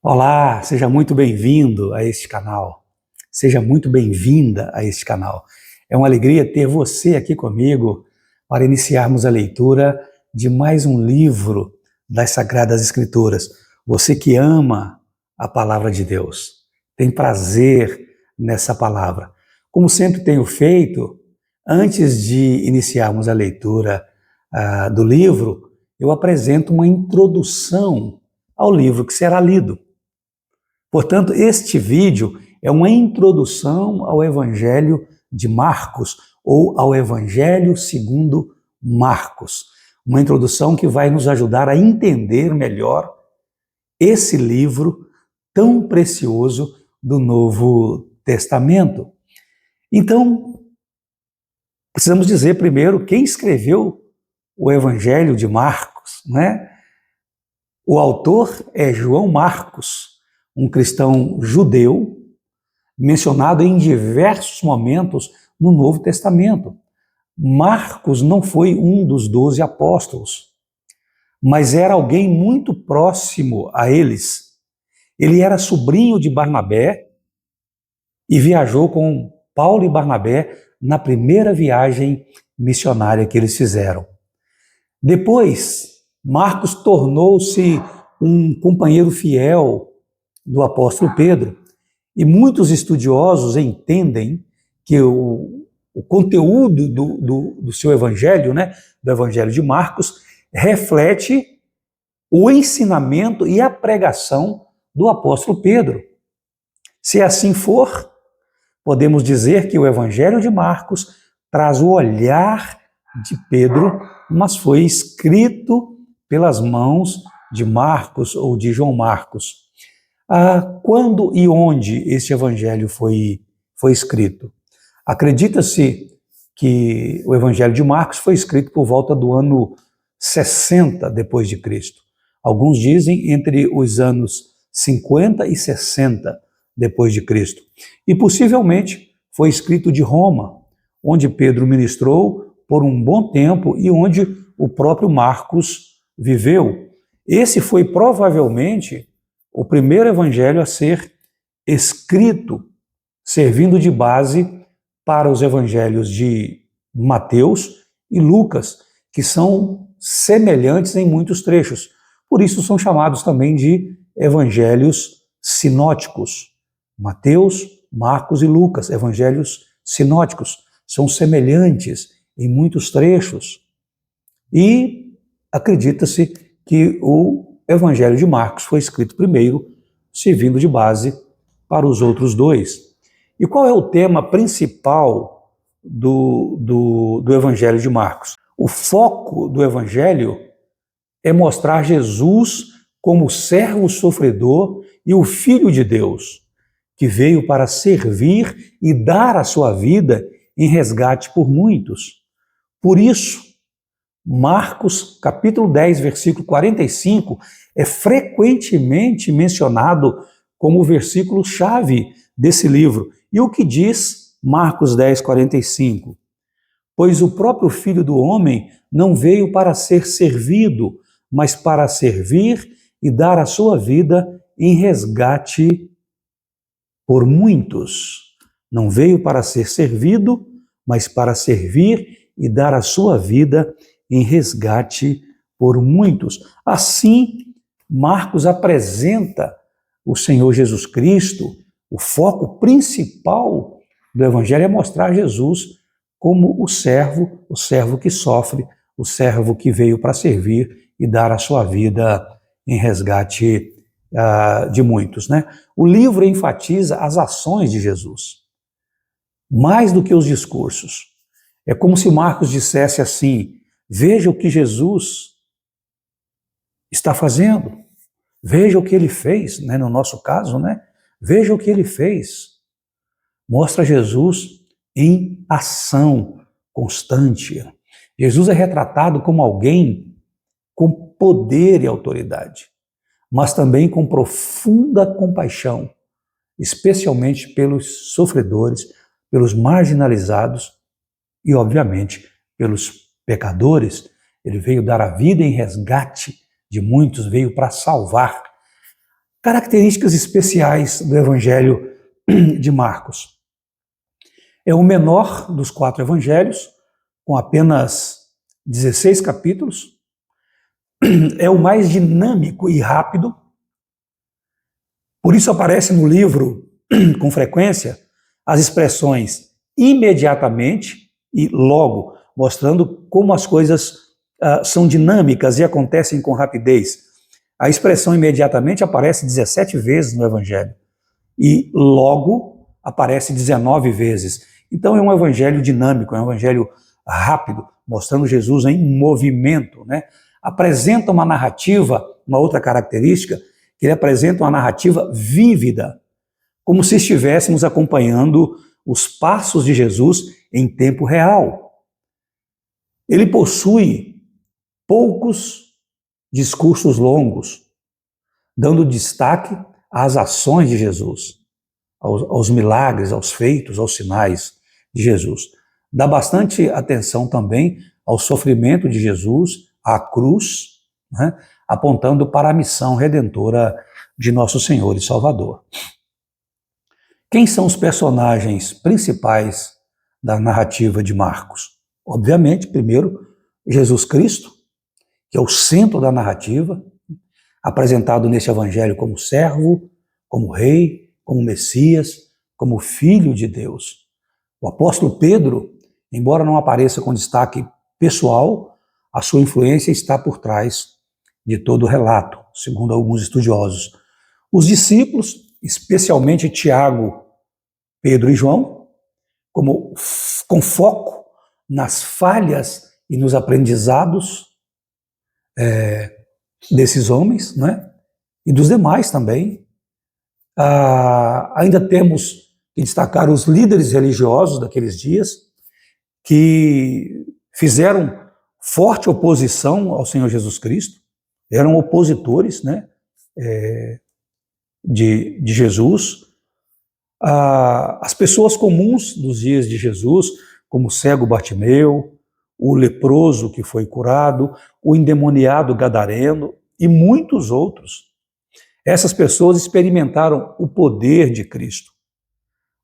Olá, seja muito bem-vindo a este canal. Seja muito bem-vinda a este canal. É uma alegria ter você aqui comigo para iniciarmos a leitura de mais um livro das Sagradas Escrituras. Você que ama a palavra de Deus, tem prazer nessa palavra. Como sempre tenho feito, antes de iniciarmos a leitura do livro, eu apresento uma introdução ao livro que será lido. Portanto, este vídeo é uma introdução ao Evangelho de Marcos, ou ao Evangelho segundo Marcos. Uma introdução que vai nos ajudar a entender melhor esse livro tão precioso do Novo Testamento. Então, precisamos dizer primeiro quem escreveu o Evangelho de Marcos, né? O autor é João Marcos, um cristão judeu, mencionado em diversos momentos no Novo Testamento. Marcos não foi um dos 12 apóstolos, mas era alguém muito próximo a eles. Ele era sobrinho de Barnabé e viajou com Paulo e Barnabé na primeira viagem missionária que eles fizeram. Depois, Marcos tornou-se um companheiro fiel do apóstolo Pedro, e muitos estudiosos entendem que o conteúdo do seu evangelho, né, do evangelho de Marcos, reflete o ensinamento e a pregação do apóstolo Pedro. Se assim for, podemos dizer que o evangelho de Marcos traz o olhar de Pedro, mas foi escrito pelas mãos de Marcos ou de João Marcos. Quando e onde este evangelho foi escrito? Acredita-se que o evangelho de Marcos foi escrito por volta do ano 60 depois de Cristo. Alguns dizem entre os anos 50 e 60 depois de Cristo. E possivelmente foi escrito de Roma, onde Pedro ministrou por um bom tempo e onde o próprio Marcos viveu. Esse foi provavelmente o primeiro evangelho a ser escrito, servindo de base para os evangelhos de Mateus e Lucas, que são semelhantes em muitos trechos. Por isso são chamados também de evangelhos sinóticos. Mateus, Marcos e Lucas, evangelhos sinóticos, são semelhantes em muitos trechos. E acredita-se que o Evangelho de Marcos foi escrito primeiro, servindo de base para os outros dois. E qual é o tema principal do Evangelho de Marcos? O foco do Evangelho é mostrar Jesus como servo sofredor e o Filho de Deus, que veio para servir e dar a sua vida em resgate por muitos. Por isso, Marcos, capítulo 10, versículo 45, é frequentemente mencionado como o versículo-chave desse livro. E o que diz Marcos 10, 45? Pois o próprio Filho do Homem não veio para ser servido, mas para servir e dar a sua vida em resgate por muitos. Não veio para ser servido, mas para servir e dar a sua vida em resgate por muitos. Assim, Marcos apresenta o Senhor Jesus Cristo. O foco principal do Evangelho é mostrar Jesus como o servo que sofre, o servo que veio para servir e dar a sua vida em resgate de muitos, né? O livro enfatiza as ações de Jesus, mais do que os discursos. É como se Marcos dissesse assim: veja o que Jesus está fazendo, veja o que ele fez, né? No nosso caso, né? Veja o que ele fez. Mostra Jesus em ação constante. Jesus é retratado como alguém com poder e autoridade, mas também com profunda compaixão, especialmente pelos sofredores, pelos marginalizados e, obviamente, pelos pecadores. Ele veio dar a vida em resgate de muitos, veio para salvar. Características especiais do Evangelho de Marcos. É o menor dos 4 evangelhos, com apenas 16 capítulos. É o mais dinâmico e rápido. Por isso aparece no livro, com frequência, as expressões imediatamente e logo, mostrando como as coisas são dinâmicas e acontecem com rapidez. A expressão imediatamente aparece 17 vezes no Evangelho e logo aparece 19 vezes. Então é um evangelho dinâmico, é um evangelho rápido, mostrando Jesus em movimento, né? Apresenta uma narrativa, uma outra característica, que ele apresenta uma narrativa vívida, como se estivéssemos acompanhando os passos de Jesus em tempo real. Ele possui poucos discursos longos, dando destaque às ações de Jesus, aos milagres, aos feitos, aos sinais de Jesus. Dá bastante atenção também ao sofrimento de Jesus, à cruz, né, apontando para a missão redentora de nosso Senhor e Salvador. Quem são os personagens principais da narrativa de Marcos? Obviamente, primeiro, Jesus Cristo, que é o centro da narrativa, apresentado nesse evangelho como servo, como rei, como Messias, como Filho de Deus. O apóstolo Pedro, embora não apareça com destaque pessoal, a sua influência está por trás de todo o relato, segundo alguns estudiosos. Os discípulos, especialmente Tiago, Pedro e João, com foco nas falhas e nos aprendizados desses homens, né? E dos demais também. Ainda temos que destacar os líderes religiosos daqueles dias, que fizeram forte oposição ao Senhor Jesus Cristo, eram opositores, né, de Jesus. As pessoas comuns dos dias de Jesus, como o cego Bartimeu, o leproso que foi curado, o endemoniado gadareno e muitos outros. Essas pessoas experimentaram o poder de Cristo.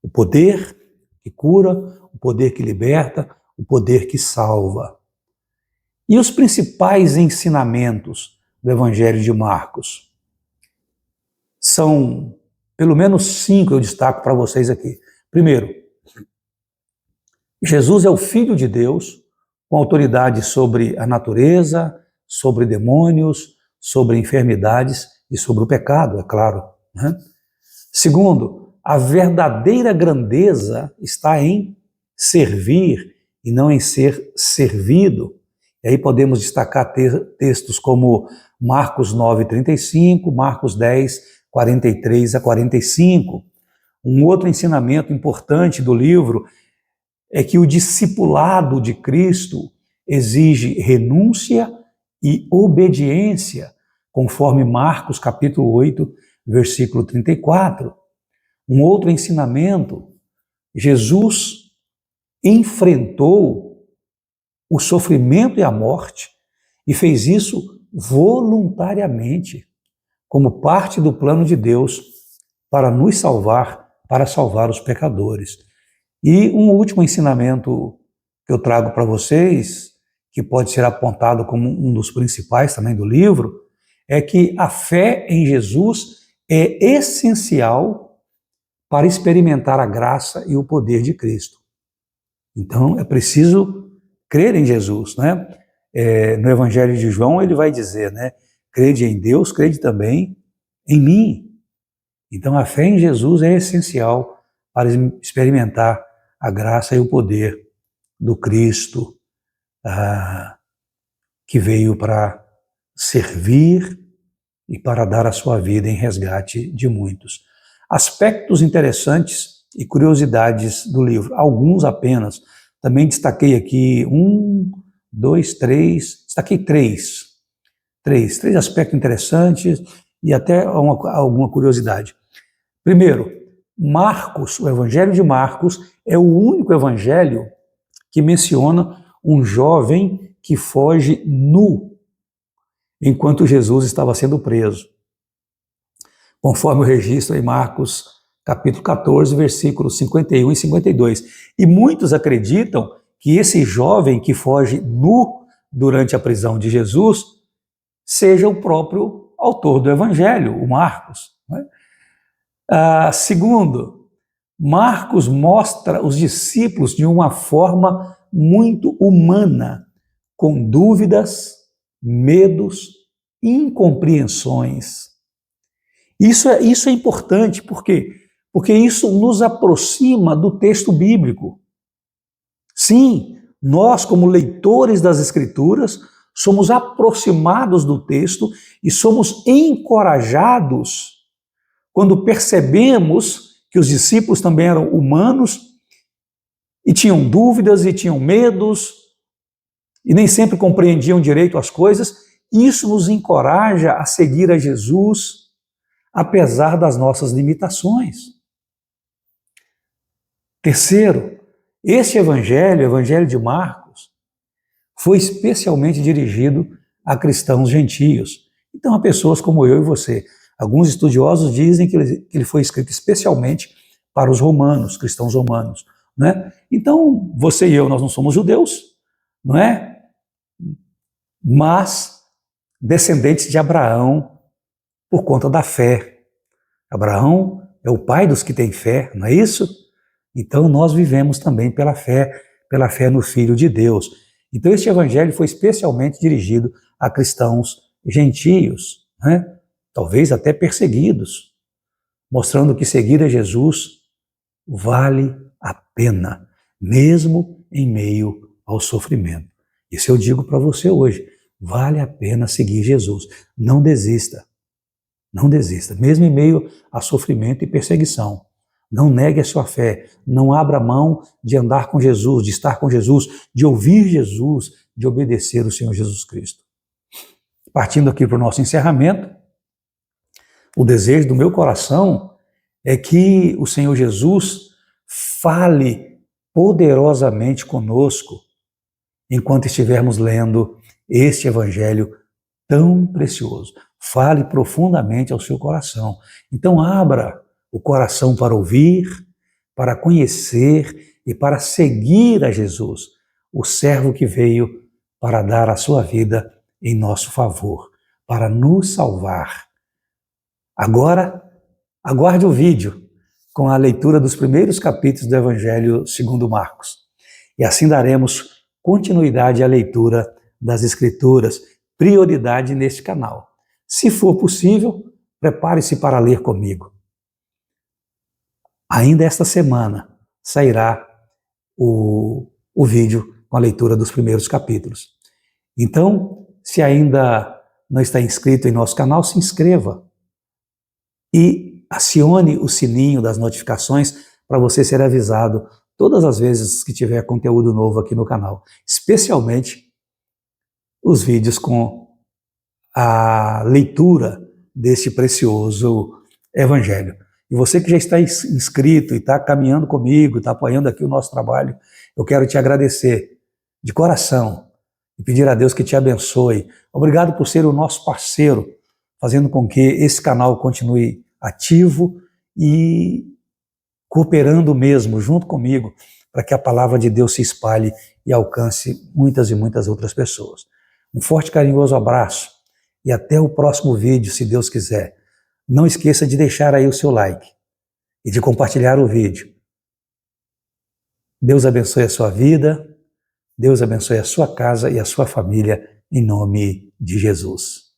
O poder que cura, o poder que liberta, o poder que salva. E os principais ensinamentos do Evangelho de Marcos? São pelo menos 5 eu destaco para vocês aqui. Primeiro, Jesus é o Filho de Deus, com autoridade sobre a natureza, sobre demônios, sobre enfermidades e sobre o pecado, é claro, né? Segundo, a verdadeira grandeza está em servir e não em ser servido. E aí podemos destacar textos como Marcos 9:35, Marcos 10:43 a 45. Um outro ensinamento importante do livro é que o discipulado de Cristo exige renúncia e obediência, conforme Marcos capítulo 8, versículo 34. Um outro ensinamento, Jesus enfrentou o sofrimento e a morte e fez isso voluntariamente, como parte do plano de Deus para nos salvar, para salvar os pecadores. E um último ensinamento que eu trago para vocês, que pode ser apontado como um dos principais também do livro, é que a fé em Jesus é essencial para experimentar a graça e o poder de Cristo. Então, é preciso crer em Jesus, né? No Evangelho de João, ele vai dizer, né? Crede em Deus, crede também em mim. Então, a fé em Jesus é essencial para experimentar a graça e o poder do Cristo, que veio para servir e para dar a sua vida em resgate de muitos. Aspectos interessantes e curiosidades do livro, alguns apenas. Também destaquei aqui destaquei três aspectos interessantes e até alguma curiosidade. Primeiro, Marcos, o Evangelho de Marcos, é o único evangelho que menciona um jovem que foge nu enquanto Jesus estava sendo preso. conforme o registro em Marcos, capítulo 14, versículos 51 e 52. E muitos acreditam que esse jovem que foge nu durante a prisão de Jesus seja o próprio autor do evangelho, o Marcos. Segundo, Marcos mostra os discípulos de uma forma muito humana, com dúvidas, medos, incompreensões. Isso é importante, por quê? Porque isso nos aproxima do texto bíblico. Sim, nós, como leitores das Escrituras, somos aproximados do texto e somos encorajados quando percebemos que os discípulos também eram humanos e tinham dúvidas e tinham medos e nem sempre compreendiam direito as coisas. Isso nos encoraja a seguir a Jesus, apesar das nossas limitações. Terceiro, este evangelho, o evangelho de Marcos, foi especialmente dirigido a cristãos gentios. Então, a pessoas como eu e você. Alguns estudiosos dizem que ele foi escrito especialmente para os romanos, cristãos romanos, né? Então, você e eu, nós não somos judeus, não é? Mas descendentes de Abraão por conta da fé. Abraão é o pai dos que têm fé, não é isso? Então, nós vivemos também pela fé no Filho de Deus. Então, este evangelho foi especialmente dirigido a cristãos gentios, né? Talvez até perseguidos, mostrando que seguir a Jesus vale a pena, mesmo em meio ao sofrimento. Isso eu digo para você hoje, vale a pena seguir Jesus. Não desista, não desista, mesmo em meio a sofrimento e perseguição. Não negue a sua fé, não abra mão de andar com Jesus, de estar com Jesus, de ouvir Jesus, de obedecer o Senhor Jesus Cristo. Partindo aqui para o nosso encerramento, o desejo do meu coração é que o Senhor Jesus fale poderosamente conosco enquanto estivermos lendo este evangelho tão precioso. Fale profundamente ao seu coração. Então abra o coração para ouvir, para conhecer e para seguir a Jesus, o servo que veio para dar a sua vida em nosso favor, para nos salvar. Agora, aguarde o vídeo com a leitura dos primeiros capítulos do Evangelho segundo Marcos. E assim daremos continuidade à leitura das Escrituras, prioridade neste canal. Se for possível, prepare-se para ler comigo. Ainda esta semana sairá o vídeo com a leitura dos primeiros capítulos. Então, se ainda não está inscrito em nosso canal, se inscreva e acione o sininho das notificações para você ser avisado todas as vezes que tiver conteúdo novo aqui no canal, especialmente os vídeos com a leitura deste precioso evangelho. E você que já está inscrito e está caminhando comigo, está apoiando aqui o nosso trabalho, eu quero te agradecer de coração e pedir a Deus que te abençoe. Obrigado por ser o nosso parceiro, fazendo com que esse canal continue ativo e cooperando mesmo junto comigo para que a palavra de Deus se espalhe e alcance muitas e muitas outras pessoas. Um forte, carinhoso abraço e até o próximo vídeo, se Deus quiser. Não esqueça de deixar aí o seu like e de compartilhar o vídeo. Deus abençoe a sua vida, Deus abençoe a sua casa e a sua família, em nome de Jesus.